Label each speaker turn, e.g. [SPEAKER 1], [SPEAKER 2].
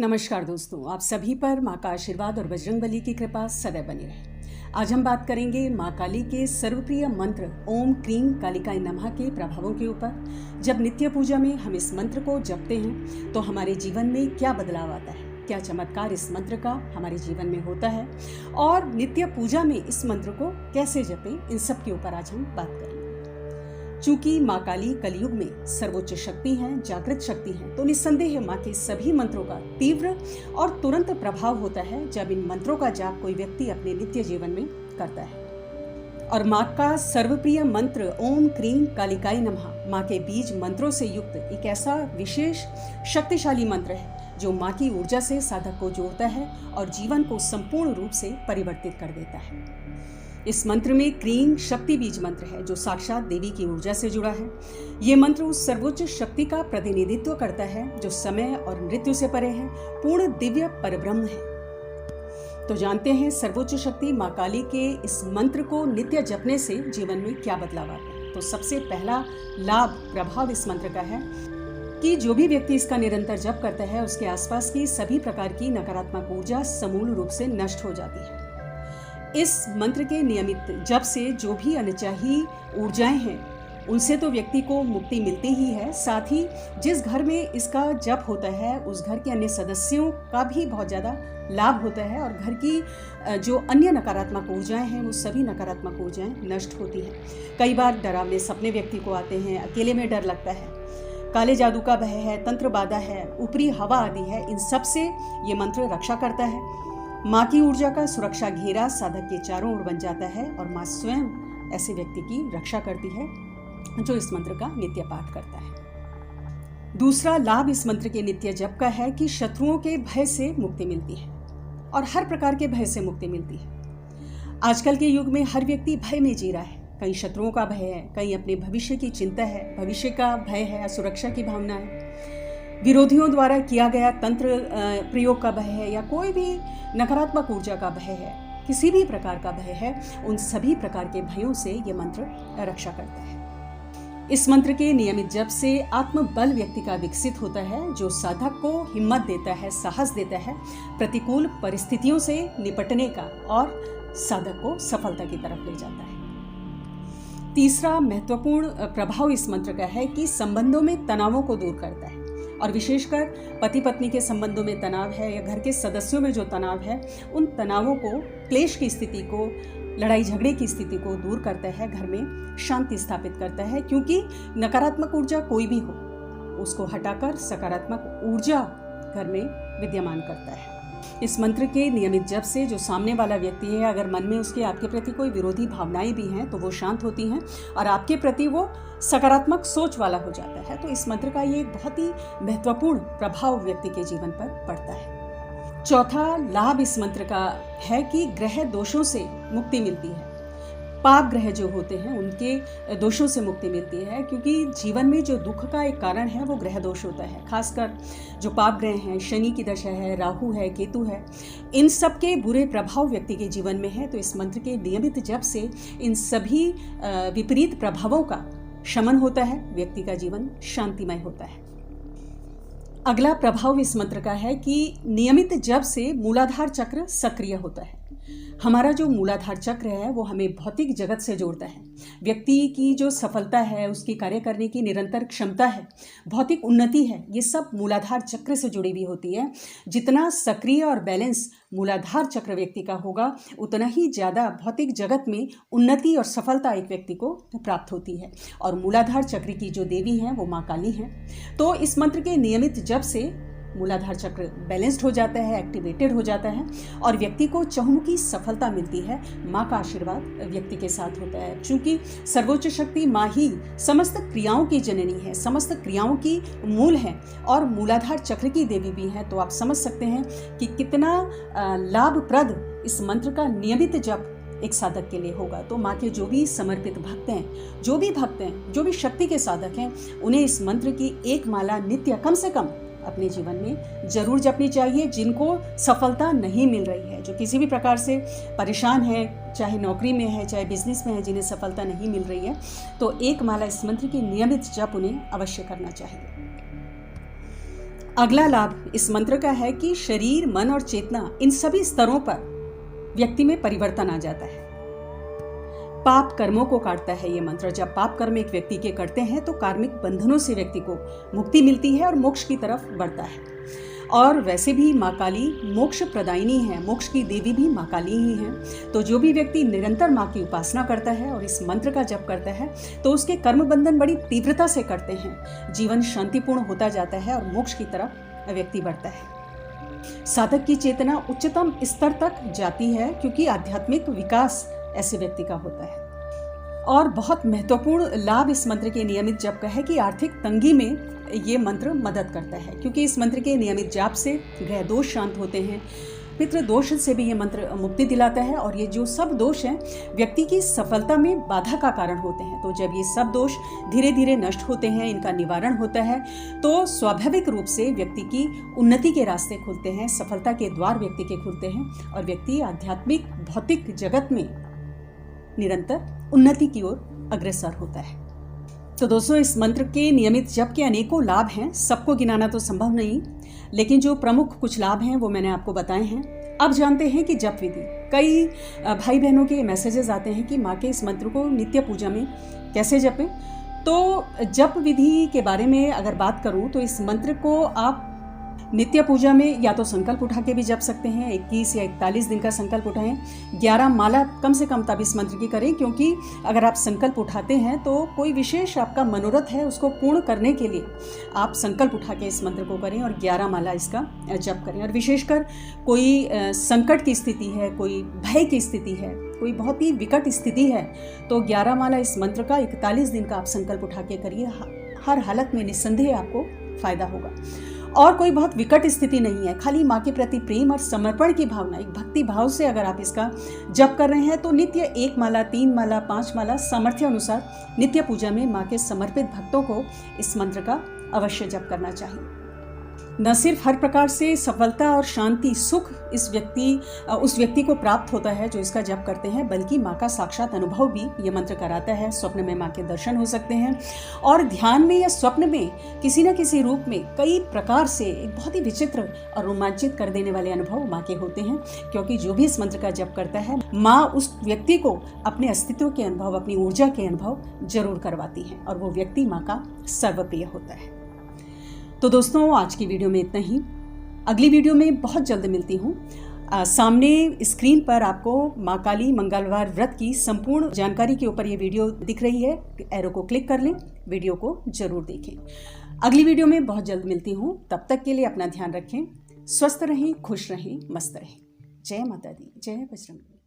[SPEAKER 1] नमस्कार दोस्तों, आप सभी पर माँ का आशीर्वाद और बजरंगबली की कृपा सदैव बनी रहे। आज हम बात करेंगे माँ काली के सर्वप्रिय मंत्र ओम क्रीं कालिकाय नमः के प्रभावों के ऊपर। जब नित्य पूजा में हम इस मंत्र को जपते हैं तो हमारे जीवन में क्या बदलाव आता है, क्या चमत्कार इस मंत्र का हमारे जीवन में होता है और नित्य पूजा में इस मंत्र को कैसे जपें, इन सब के ऊपर आज हम बात करेंगे। चूंकि माँ काली कलयुग में सर्वोच्च शक्ति हैं, जागृत शक्ति हैं, तो निस्संदेह माँ के सभी मंत्रों का तीव्र और तुरंत प्रभाव होता है जब इन मंत्रों का जाप कोई व्यक्ति अपने नित्य जीवन में करता है। और माँ का सर्वप्रिय मंत्र ओम क्रीं कालिकाय नमः माँ के बीज मंत्रों से युक्त एक ऐसा विशेष शक्तिशाली मंत्र है जो माँ की ऊर्जा से साधक को जोड़ता है और जीवन को संपूर्ण रूप से परिवर्तित कर देता है। इस मंत्र में क्रीं शक्ति बीज मंत्र है जो साक्षात देवी की ऊर्जा से जुड़ा है। ये मंत्र उस सर्वोच्च शक्ति का प्रतिनिधित्व करता है जो समय और मृत्यु से परे है, पूर्ण दिव्य परब्रह्म है। तो जानते हैं सर्वोच्च शक्ति माँ काली के इस मंत्र को नित्य जपने से जीवन में क्या बदलाव आता है। तो सबसे पहला लाभ प्रभाव इस मंत्र का है कि जो भी व्यक्ति इसका निरंतर जप करता है उसके आसपास की सभी प्रकार की नकारात्मक ऊर्जा समूल रूप से नष्ट हो जाती है। इस मंत्र के नियमित जप से जो भी अनचाही ऊर्जाएं हैं उनसे तो व्यक्ति को मुक्ति मिलती ही है, साथ ही जिस घर में इसका जप होता है उस घर के अन्य सदस्यों का भी बहुत ज़्यादा लाभ होता है और घर की जो अन्य नकारात्मक ऊर्जाएं हैं वो सभी नकारात्मक ऊर्जाएं नष्ट होती हैं। कई बार डरावने सपने व्यक्ति को आते हैं, अकेले में डर लगता है, काले जादू का भय है, तंत्र बाधा है, ऊपरी हवा आदि है, इन सब से ये मंत्र रक्षा करता है। माँ की ऊर्जा का सुरक्षा घेरा साधक के चारों ओर बन जाता है और माँ स्वयं ऐसे व्यक्ति की रक्षा करती है जो इस मंत्र का नित्य पाठ करता है। दूसरा लाभ इस मंत्र के नित्य जप का है कि शत्रुओं के भय से मुक्ति मिलती है और हर प्रकार के भय से मुक्ति मिलती है। आजकल के युग में हर व्यक्ति भय में जी रहा है, कहीं शत्रुओं का भय है, कहीं अपने भविष्य की चिंता है, भविष्य का भय है, असुरक्षा की भावना है, विरोधियों द्वारा किया गया तंत्र प्रयोग का भय है या कोई भी नकारात्मक ऊर्जा का भय है, किसी भी प्रकार का भय है, उन सभी प्रकार के भयों से ये मंत्र रक्षा करता है। इस मंत्र के नियमित जप से आत्मबल व्यक्ति का विकसित होता है जो साधक को हिम्मत देता है, साहस देता है प्रतिकूल परिस्थितियों से निपटने का और साधक को सफलता की तरफ ले जाता है। तीसरा महत्वपूर्ण प्रभाव इस मंत्र का है कि संबंधों में तनावों को दूर करता है और विशेषकर पति पत्नी के संबंधों में तनाव है या घर के सदस्यों में जो तनाव है उन तनावों को, क्लेश की स्थिति को, लड़ाई झगड़े की स्थिति को दूर करता है, घर में शांति स्थापित करता है। क्योंकि नकारात्मक ऊर्जा कोई भी हो उसको हटाकर सकारात्मक ऊर्जा घर में विद्यमान करता है। इस मंत्र के नियमित जप से जो सामने वाला व्यक्ति है, अगर मन में उसके आपके प्रति कोई विरोधी भावनाएं भी हैं तो वो शांत होती हैं और आपके प्रति वो सकारात्मक सोच वाला हो जाता है। तो इस मंत्र का ये एक बहुत ही महत्वपूर्ण प्रभाव व्यक्ति के जीवन पर पड़ता है। चौथा लाभ इस मंत्र का है कि ग्रह दोषों से मुक्ति मिलती है। पाप ग्रह जो होते हैं उनके दोषों से मुक्ति मिलती है, क्योंकि जीवन में जो दुख का एक कारण है वो ग्रह दोष होता है। खासकर जो पाप ग्रह हैं, शनि की दशा है, राहु है, केतु है, इन सब के बुरे प्रभाव व्यक्ति के जीवन में है। तो इस मंत्र के नियमित जप से इन सभी विपरीत प्रभावों का शमन होता है, व्यक्ति का जीवन शांतिमय होता है। अगला प्रभाव इस मंत्र का है कि नियमित जप से मूलाधार चक्र सक्रिय होता है। हमारा जो मूलाधार चक्र है वो हमें भौतिक जगत से जोड़ता है। व्यक्ति की जो सफलता है, उसकी कार्य करने की निरंतर क्षमता है, भौतिक उन्नति है, ये सब मूलाधार चक्र से जुड़ी हुई होती है। जितना सक्रिय और बैलेंस मूलाधार चक्र व्यक्ति का होगा उतना ही ज़्यादा भौतिक जगत में उन्नति और सफलता एक व्यक्ति को प्राप्त होती है। और मूलाधार चक्र की जो देवी हैं वो माँ काली हैं। तो इस मंत्र के नियमित जप से मूलाधार चक्र बैलेंस्ड हो जाता है, एक्टिवेटेड हो जाता है और व्यक्ति को चहुमुखी सफलता मिलती है। माँ का आशीर्वाद व्यक्ति के साथ होता है। चूंकि सर्वोच्च शक्ति माँ ही समस्त क्रियाओं की जननी है, समस्त क्रियाओं की मूल है और मूलाधार चक्र की देवी भी है। तो आप समझ सकते हैं कि कितना लाभप्रद इस मंत्र का नियमित जप एक साधक के लिए होगा। तो माँ के जो भी समर्पित भक्त हैं, जो भी शक्ति के साधक हैं, उन्हें इस मंत्र की एक माला नित्य कम से कम अपने जीवन में जरूर जपनी चाहिए। जिनको सफलता नहीं मिल रही है, जो किसी भी प्रकार से परेशान है, चाहे नौकरी में है, चाहे बिजनेस में है, जिन्हें सफलता नहीं मिल रही है, तो एक माला इस मंत्र की नियमित जप उन्हें अवश्य करना चाहिए। अगला लाभ इस मंत्र का है कि शरीर, मन और चेतना, इन सभी स्तरों पर व्यक्ति में परिवर्तन आ जाता है। पाप कर्मों को काटता है ये मंत्र। जब पाप कर्म एक व्यक्ति के करते हैं तो कार्मिक बंधनों से व्यक्ति को मुक्ति मिलती है और मोक्ष की तरफ बढ़ता है। और वैसे भी माँ काली मोक्ष प्रदायिनी है, मोक्ष की देवी भी माँ काली ही है। तो जो भी व्यक्ति निरंतर माँ की उपासना करता है और इस मंत्र का जप करता है तो उसके कर्म बंधन बड़ी तीव्रता से करते हैं, जीवन शांतिपूर्ण होता जाता है और मोक्ष की तरफ व्यक्ति बढ़ता है। साधक की चेतना उच्चतम स्तर तक जाती है क्योंकि आध्यात्मिक विकास ऐसे व्यक्ति का होता है। और बहुत महत्वपूर्ण लाभ इस मंत्र के नियमित जप का है कि आर्थिक तंगी में ये मंत्र मदद करता है, क्योंकि इस मंत्र के नियमित जाप से ग्रह दोष शांत होते हैं, पितृ दोष से भी ये मंत्र मुक्ति दिलाता है। और ये जो सब दोष हैं व्यक्ति की सफलता में बाधा का कारण होते हैं। तो जब ये सब दोष धीरे धीरे नष्ट होते हैं, इनका निवारण होता है, तो स्वाभाविक रूप से व्यक्ति की उन्नति के रास्ते खुलते हैं, सफलता के द्वार व्यक्ति के खुलते हैं और व्यक्ति आध्यात्मिक भौतिक जगत में निरंतर उन्नति की ओर अग्रसर होता है। तो दोस्तों, इस मंत्र के नियमित जप के अनेकों लाभ हैं, सबको गिनाना तो संभव नहीं, लेकिन जो प्रमुख कुछ लाभ हैं वो मैंने आपको बताए हैं। अब जानते हैं कि जप विधि। कई भाई बहनों के मैसेजेस आते हैं कि माँ के इस मंत्र को नित्य पूजा में कैसे जपें। तो जप विधि के बारे में अगर बात करूं तो इस मंत्र को आप नित्य पूजा में या तो संकल्प उठा के भी जप सकते हैं, 21 या 41 दिन का संकल्प उठाएं। 11 माला कम से कम तब इस मंत्र की करें, क्योंकि अगर आप संकल्प उठाते हैं तो कोई विशेष आपका मनोरथ है उसको पूर्ण करने के लिए आप संकल्प उठा के इस मंत्र को करें और 11 माला इसका जप करें। और विशेषकर कोई संकट की स्थिति है, कोई भय की स्थिति है, कोई बहुत ही विकट स्थिति है, तो 11 माला इस मंत्र का 41 दिन का आप संकल्प उठा के करिए। हर हालत में निस्संदेह आपको फायदा होगा। और कोई बहुत विकट स्थिति नहीं है, खाली माँ के प्रति प्रेम और समर्पण की भावना, एक भक्ति भाव से अगर आप इसका जप कर रहे हैं तो नित्य 1 माला, 3 माला, 5 माला सामर्थ्य अनुसार नित्य पूजा में माँ के समर्पित भक्तों को इस मंत्र का अवश्य जप करना चाहिए। न सिर्फ हर प्रकार से सफलता और शांति, सुख उस व्यक्ति को प्राप्त होता है जो इसका जप करते हैं, बल्कि माँ का साक्षात अनुभव भी ये मंत्र कराता है। स्वप्न में माँ के दर्शन हो सकते हैं और ध्यान में या स्वप्न में किसी न किसी रूप में कई प्रकार से एक बहुत ही विचित्र और रोमांचित कर देने वाले अनुभव माँ के होते हैं, क्योंकि जो भी इस मंत्र का जप करता है माँ उस व्यक्ति को अपने अस्तित्व के अनुभव, अपनी ऊर्जा के अनुभव जरूर करवाती है और वो व्यक्ति माँ का सर्वप्रिय होता है। तो दोस्तों, आज की वीडियो में इतना ही। अगली वीडियो में बहुत जल्द मिलती हूँ। सामने स्क्रीन पर आपको माँ काली मंगलवार व्रत की संपूर्ण जानकारी के ऊपर ये वीडियो दिख रही है, एरो को क्लिक कर लें, वीडियो को जरूर देखें। अगली वीडियो में बहुत जल्द मिलती हूँ। तब तक के लिए अपना ध्यान रखें, स्वस्थ रहें, खुश रहें, मस्त रहें। जय माता दी, जय बजरंग बली।